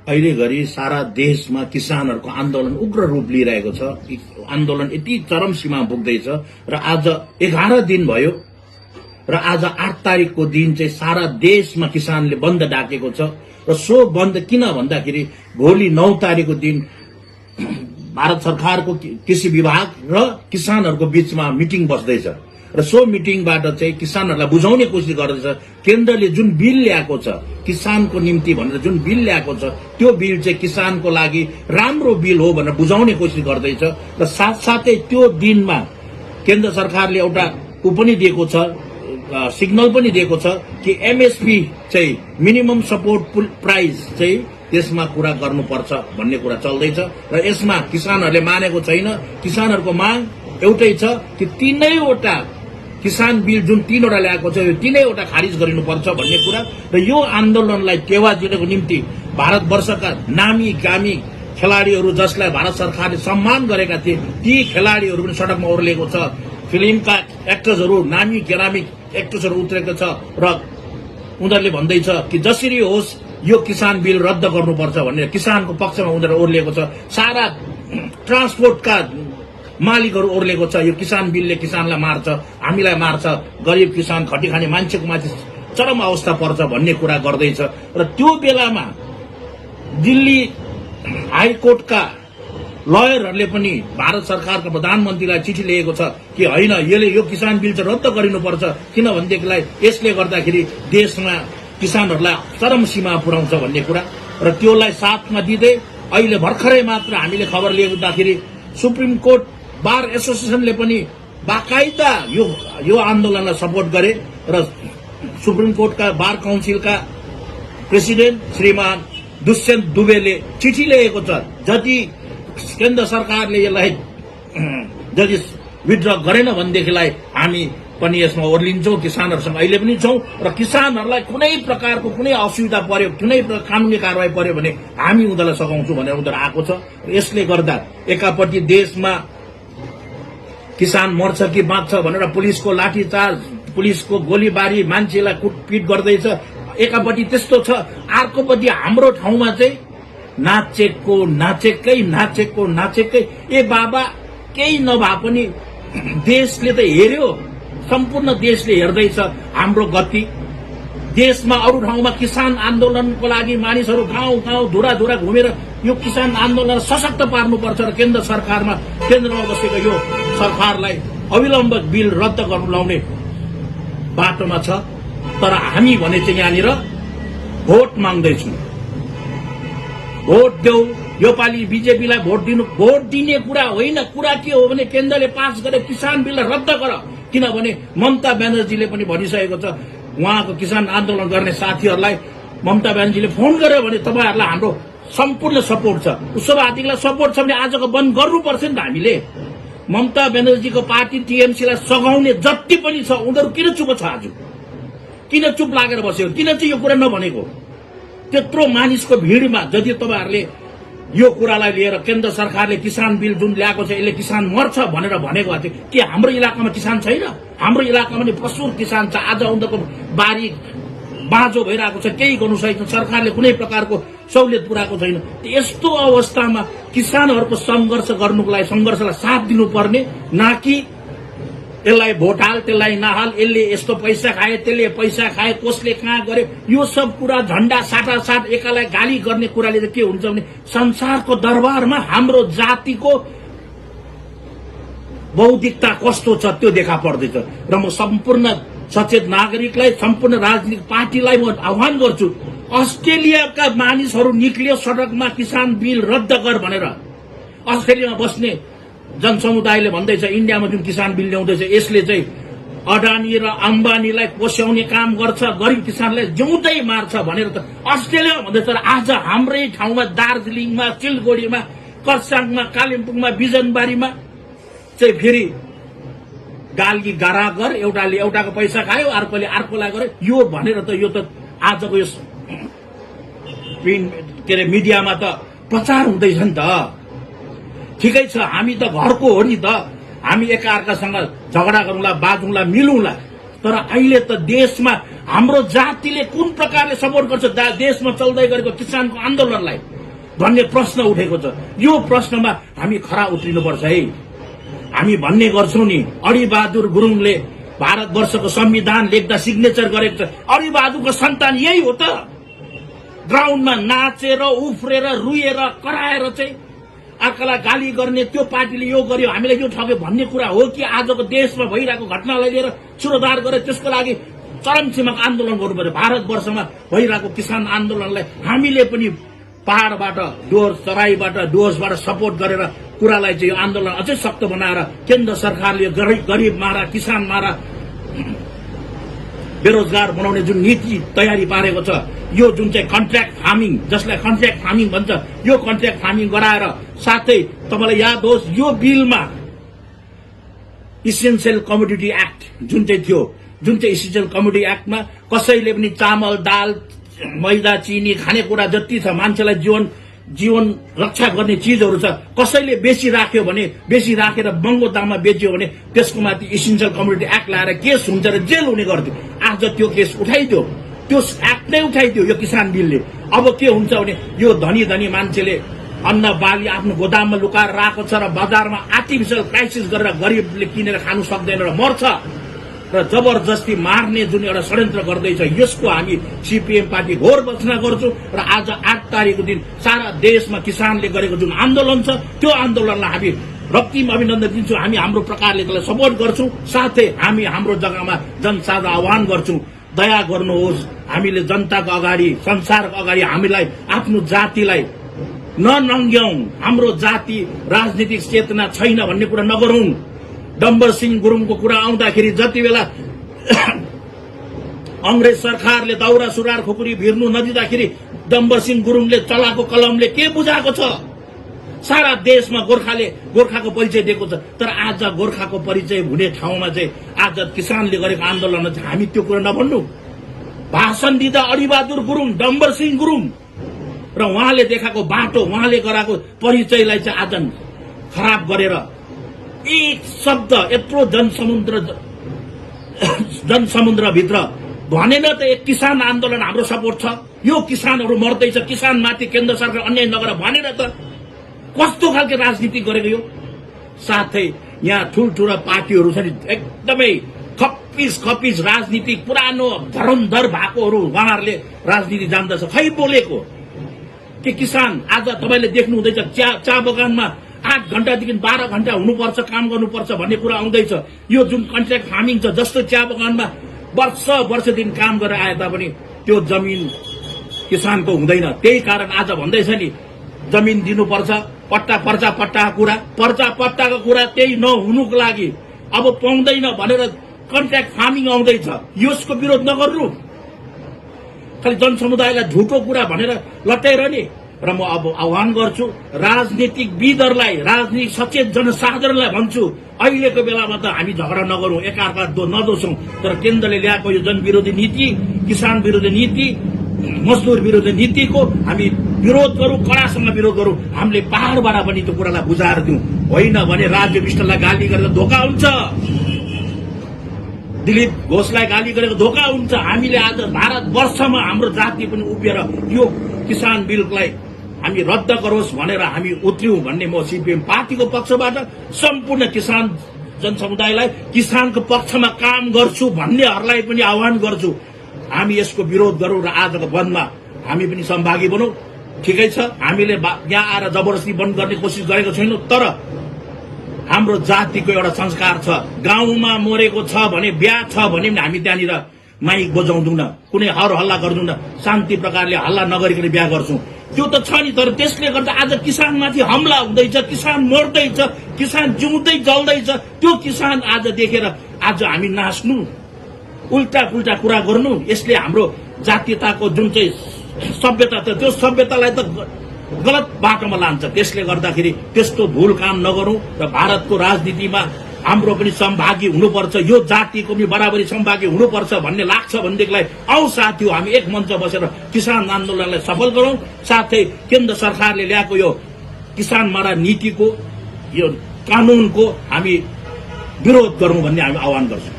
अहिले घरि सारा देशमा किसानहरूको आन्दोलन उग्र रूप लिइरहेको छ। आन्दोलन यति चरम सीमा पुग्दैछ र आज 11 दिन भयो र आज 8 तारिकको दिन चाहिँ सारा देशमा किसानले बन्द डाकेको छ र सो बन्द किन भन्दाखेरि भोलि 9 तारिकको दिन भारत सरकारको कृषि विभाग र किसानहरूको बीचमा मिटिङ बस्दैछ र सो मिटिङबाट चाहिँ किसानहरूलाई बुझाउने कोसिस गर्दैछ। केन्द्रले जुन बिल ल्याएको छ किसानको निम्ति भनेर जुन बिल ल्याएको छ त्यो बिल चाहिँ किसानको लागि राम्रो बिल हो भनेर बुझाउने कोसिस गर्दैछ र साथसाथै त्यो दिनमा केन्द्र सरकारले एउटा पनि दिएको छ, सिग्नल पनि दिएको छ कि एमएसपी चाहिँ मिनिमम सपोर्ट प्राइस चाहिँ त्यसमा कुरा गर्नुपर्छ भन्ने कुरा चल्दैछ र यसमा किसानहरूले मानेको छैन। किसानहरूको माग एउटै छ कि 3वटा किसान बिल जुन 3वटा ल्याएको छ यो 3वटा खारिज गरिनुपर्छ भन्ने कुरा र यो आन्दोलनलाई टेवा दिनको निम्ति भारतवर्षका नामी गामी खेलाडीहरू जसलाई भारत सरकारले सम्मान गरेका थिए ती खेलाडीहरू पनि सडकमा ओर्लिएको छ। फिल्मका एक्टर्सहरू नामी ग्रामी एक्टर्सहरू उत्रेको छ र उनीहरूले भन्दैछ कि जसरी होस् यो किसान बिल रद्द गर्नुपर्छ भनेर किसानको पक्षमा उनीहरू ओर्लिएको छ। सारा ट्रान्सपोर्टका मालिकहरू ओर्लिएको छ यो किसान बिलले किसानलाई मार्छ, हामीलाई मार्छ, गरिब किसान खटिखाने मान्छेको माथि चरम अवस्था पर्छ भन्ने कुरा गर्दैछ र त्यो बेलामा दिल्ली हाइकोर्टका लयरहरूले पनि भारत सरकारका प्रधानमन्त्रीलाई चिठी लेखेको छ कि होइन यसले यो किसान बिल चाहिँ रद्द गरिनुपर्छ किनभनेदेखिलाई यसले गर्दाखेरि देशमा किसानहरूलाई चरम सीमा पुर्याउँछ भन्ने कुरा र त्योलाई साथमा दिँदै अहिले भर्खरै मात्र हामीले खबर लिउँदाखेरि सुप्रिम कोर्ट बार एसोसिएसनले पनि बाकायदा यो आन्दोलनलाई सपोर्ट गरे र सुप्रिम कोर्टका बार काउन्सिलका प्रेसिडेन्ट श्रीमान दुष्यन्त दुबेले चिठी लेखेको छ जति केन्द्र सरकारले यसलाई यदि विथड्र गरेन भनेदेखिलाई हामी पनि यसमा ओर्लिन्छौँ, किसानहरूसँग अहिले पनि छौँ र किसानहरूलाई कुनै प्रकारको कुनै असुविधा पर्यो कुनै कानुनी कारवाही पर्यो भने हामी उनीहरूलाई सघाउँछौँ भनेर उनीहरू आएको छ। यसले गर्दा एकापट्टि देशमा किसान मर्छ कि बाँच्छ भनेर पुलिसको लाठीचार्ज पुलिसको गोलीबारी मान्छेलाई कुटपिट गर्दैछ एकापट्टि त्यस्तो छ, अर्कोपट्टि हाम्रो ठाउँमा चाहिँ नाचेकै ए बाबा केही नभए पनि देशले त हेर्यो, सम्पूर्ण देशले हेर्दैछ हाम्रो गति। देशमा अरू ठाउँमा किसान आन्दोलनको लागि मानिसहरू गाउँ गाउँ धुरा धुरा घुमेर यो किसान आन्दोलन सशक्त पार्नुपर्छ र केन्द्रमा बसेको यो सरकारलाई अविलम्ब बिल रद्द गर्नु लाउने बाटोमा छ। तर हामी भने चाहिँ यहाँनिर भोट माग्दैछौँ, भोट देऊ, योपालि बीजेपीलाई भोट दिने कुरा होइन। कुरा के हो भने केन्द्रले पास गरे किसान बिललाई रद्द गर, किनभने ममता ब्यानर्जीले पनि भनिसकेको छ उहाँको किसान आन्दोलन गर्ने साथीहरूलाई ममता ब्यानर्जीले फोन गर्यो भने तपाईँहरूलाई हाम्रो सम्पूर्ण सपोर्ट छ। उसो भएदेखिलाई सपोर्ट छ भने आजको बन्द गर्नुपर्छ नि त। हामीले ममता ब्यानर्जीको पार्टी टीएमसीलाई सघाउने जति पनि छ उनीहरू किन चुप छ, आज किन चुप लागेर बस्यो, किन चाहिँ यो कुरा नभनेको। त्यत्रो मानिसको भिडमा यदि तपाईँहरूले यो कुरालाई लिएर केन्द्र सरकारले किसान बिल जुन ल्याएको छ यसले किसान मर्छ भनेर भनेको थियो के हाम्रो इलाकामा किसान छैन? हाम्रो इलाकामा पनि प्रचुर किसान छ। आज उनीहरूको बारी बाँझो भइरहेको छ, केही गर्नु छैन, सरकारले कुनै प्रकारको सहुलियत पुऱ्याएको छैन। यस्तो अवस्थामा किसानहरूको सङ्घर्षलाई साथ दिनुपर्ने, न कि यसलाई भोट हाल त्यसलाई नहाल, यसले यस्तो पैसा खाए त्यसले पैसा खाए, कसले कहाँ गरे, यो सब कुरा झण्डा साटासाट एकालाई गाली गर्ने कुराले चाहिँ के हुन्छ भने संसारको दरबारमा हाम्रो जातिको बौद्धिकता कस्तो छ त्यो देखा पर्दैछ। र म सम्पूर्ण सचेत नागरिकलाई, सम्पूर्ण राजनीतिक पार्टीलाई म आह्वान गर्छु, अस्ट्रेलियाका मानिसहरू निक्लियो सडकमा किसान बिल रद्द गर भनेर। अस्ट्रेलियामा बस्ने जनसमुदायले भन्दैछ इन्डियामा जुन किसान बिल ल्याउँदैछ यसले चाहिँ अडानी र अम्बानीलाई पोस्याउने काम गर्छ, गरिब किसानलाई जिउँदै मार्छ भनेर त अस्ट्रेलिया भन्दैछ। आज हाम्रै ठाउँमा दार्जिलिङमा, सिलगढीमा, खरसाङमा, कालिम्पोङमा, बिजनबारीमा चाहिँ फेरि गाली गारागर, एउटाले एउटाको पैसा खायो, अर्कोले अर्कोलाई गर्यो, यो भनेर त यो त आजको यो मिडियामा त प्रचार हुँदैछ नि त। ठिकै छ, हामी त घरको हो नि त, हामी एकाअर्कासँग झगडा गरौँला, बाजौँला, मिलौँला। तर अहिले त देशमा हाम्रो जातिले कुन प्रकारले सपोर्ट गर्छ देशमा चल्दै गरेको किसानको आन्दोलनलाई, भन्ने प्रश्न उठेको छ। यो प्रश्नमा हामी खरा उत्रिनुपर्छ है। हामी भन्ने गर्छौं नि, अडिबहादुर गुरुङले भारतवर्षको संविधान लेख्दा सिग्नेचर गरेको छ। अडिबहादुरको सन्तान यही हो त। ग्राउन्डमा नाचेर उफ्रेर रुएर कराएर चाहिँ अर्कालाई गाली गर्ने, त्यो पार्टीले यो गर्यो हामीलाई यो ठग्यो भन्ने कुरा हो कि आजको देशमा भइरहेको घटनालाई लिएर सुरोधार गरेर त्यसको लागि चरम सीमाको आन्दोलन गर्नुपर्छ। भारतवर्षमा भइरहेको किसान आन्दोलनलाई हामीले पनि पहाड़बाट डुवर्स, तराईबाट डुवर्सबाट सपोर्ट गरेर कुरालाई चाहिँ यो आन्दोलन अझै सक्त बनाएर केन्द्र सरकारले गरिब मारा, किसान मारा, बेरोजगार बनाउने जुन नीति तयारी पारेको छ, यो जुन चाहिँ कन्ट्र्याक्ट फार्मिङ, जसलाई कन्ट्र्याक्ट फार्मिङ भन्छ, यो कन्ट्र्याक्ट फार्मिङ गराएर साथै तपाईलाई याद होस् यो बिलमा इसेन्सियल कमोडिटी एक्ट जुन चाहिँ थियो, जुन चाहिँ इसेन्सियल कमोडिटी एक्टमा कसैले पनि चामल, दाल, मैदा, चिनी, खानेकुरा जति छ मान्छेलाई जीवन रक्षा गर्ने चीजहरू छ, कसैले बेसी राख्यो भने, बेसी राखेर महँगो दाममा बेच्यो भने त्यसको माथि इसेन्सियल कमोडिटी एक्ट लगाएर केस हुन्छ र जेल हुने गर्थ्यो। आज त्यो केस उठाइदियो, त्यो एक्ट नै उठाइदियो यो किसान बिलले। अब के हुन्छ भने यो धनी धनी मान्छेले अन्न बाली आफ्नो गोदाममा लुकाएर राखेको छ र बजारमा आर्टिफिसियल क्राइसिस गरेर गरिबले किनेर खानु सक्दैन र मर्छ र जबरजस्ती मार्ने जुन एउटा षड्यन्त्र गर्दैछ, यसको हामी सीपीएम पार्टी घोर भर्त्सना गर्छौं। र आज 8 तारिकको दिन सारा देशमा किसानले गरेको जुन आन्दोलन छ, त्यो आन्दोलनलाई हामी रक्तिम अभिनन्दन दिन्छौं। हामी हाम्रो प्रकारले त्यसलाई सपोर्ट गर्छौं। साथै हामी हाम्रो जग्गामा जनसाझा आह्वान गर्छौं, दया गर्नुहोस्, हामीले जनताको अगाडि, संसारको अगाडि हामीलाई आफ्नो जातिलाई ननङ्ग्याउँ, हाम्रो जाति राजनीतिक चेतना छैन भन्ने कुरा नगरौं। डम्बर सिंह गुरुङको कुरा आउँदाखेरि जति बेला अंग्रेज सरकारले दाउरा सुरार खुकुरी भिर्नु नदिँदाखेरि डम्बर सिंह गुरुङले चलाएको कलमले के बुझाएको छ? सारा देशमा गोर्खाको परिचय दिएको छ। तर आज गोर्खाको परिचय हुने ठाउँमा चाहिँ आज किसानले गरेको आन्दोलन चाहिँ हामी त्यो कुरा नभन्नु। भाषण दिँदा अडिबहादुर गुरुङ, डम्बर सिंह गुरुङ र उहाँले देखाएको बाटो, उहाँले गराएको परिचयलाई चाहिँ आज खराब गरेर एक शब्द यत्रो जनसमुद्रभित्र भनेन त एक किसान आन्दोलन हाम्रो सपोर्ट छ, यो किसानहरू मर्दैछ, किसान माथि केन्द्र सरकार अन्याय नगर भनेन त। कस्तो खालको राजनीति गरेको यो? साथै यहाँ ठुल्ठुला पार्टीहरू छन् एकदमै खप्पिस राजनीतिक पुरानो धरमधर भएकोहरू, उहाँहरूले राजनीति जान्दछ। खै बोलेको के किसान आज तपाईँले देख्नु हुँदैछ चा बगानमा 8 घण्टादेखि 12 घण्टा हुनुपर्छ, काम गर्नुपर्छ भन्ने कुरा आउँदैछ। यो जुन कन्ट्र्याक्ट फार्मिङ छ, जस्तो चिया बगानमा वर्षदेखि काम गरेर आए तापनि त्यो जमिन किसानको हुँदैन। त्यही कारण आज भन्दैछ नि जमिन दिनुपर्छ, पर्चा-पट्टाको कुरा त्यही नहुनुको लागि अब पाउँदैन भनेर कन्ट्र्याक्ट फार्मिङ आउँदैछ। यसको विरोध नगर्नु, खालि जनसमुदायलाई झुटो कुरा भनेर लट्याइरहने। र म अब आह्वान गर्छु राजनीतिकविदहरूलाई, राजनीतिक सचेत जनसाधारणलाई भन्छु, अहिलेको बेलामा त हामी झगडा नगरौं, एकअर्कालाई नदोषौं, तर केन्द्रले ल्याएको यो जनविरोधी नीति, किसान विरोधी नीति, मजदुर विरोधी नीतिको हामी विरोध गरौं, कडासँग विरोध गरौं। हामीले पहाड़बाट पनि त्यो कुरालाई बुझाएर दिउँ, होइन भने राज्य विष्टलाई गाली गरेर धोका हुन्छ, दिलीप घोषलाई गाली गरेको धोका हुन्छ। हामीले आज भारतवर्षमा हाम्रो जाति पनि उभिएर यो किसान बिललाई हामी रद्द गरोस् भनेर हामी उत्रियौं भन्ने म सीपीएम पार्टीको पक्षबाट सम्पूर्ण किसान जनसमुदायलाई, किसानको पक्षमा काम गर्छु भन्नेहरूलाई पनि आह्वान गर्छु, हामी यसको विरोध गरौं र आजको बन्दमा हामी पनि सहभागी बनौं। ठिकै छ, हामीले यहाँ आएर जबरजस्ती बन्द गर्ने कोसिस गरेको छैनौं, तर हाम्रो जातिको एउटा संस्कार छ, गाउँमा मरेको छ भने, बिहा छ भने पनि हामी त्यहाँनिर माइक बजाउँदैनौँ, कुनै हर हल्ला गर्दैनौँ, शान्ति प्रकारले हल्ला नगरिकन बिहा गर्छौं। त्यो त छ नि, तर त्यसले गर्दा आज किसानमाथि हमला हुँदैछ, किसान मर्दैछ, किसान जिउँदै जल्दैछ। त्यो किसान आज देखेर आज हामी नाच्नु, उल्टा पुल्टा कुरा गर्नु, यसले हाम्रो जातीयताको जुन चाहिँ सभ्यता छ त्यो सभ्यतालाई त गलत बाटोमा लान्छ। त्यसले गर्दाखेरि त्यस्तो भूल काम नगरौं र भारतको राजनीतिमा हाम्रो पनि सहभागी हुनुपर्छ, यो जातिको पनि बराबरी सहभागी हुनुपर्छ भन्ने लाग्छ भनेदेखिलाई आउ साथीहरु हामी एक मञ्च बसेर किसान आन्दोलनलाई सफल गरौं। साथै केन्द्र सरकारले ल्याएको यो किसान मारा नीतिको, यो कानूनको हामी विरोध गरौं भन्ने हामी आह्वान गर्छौं।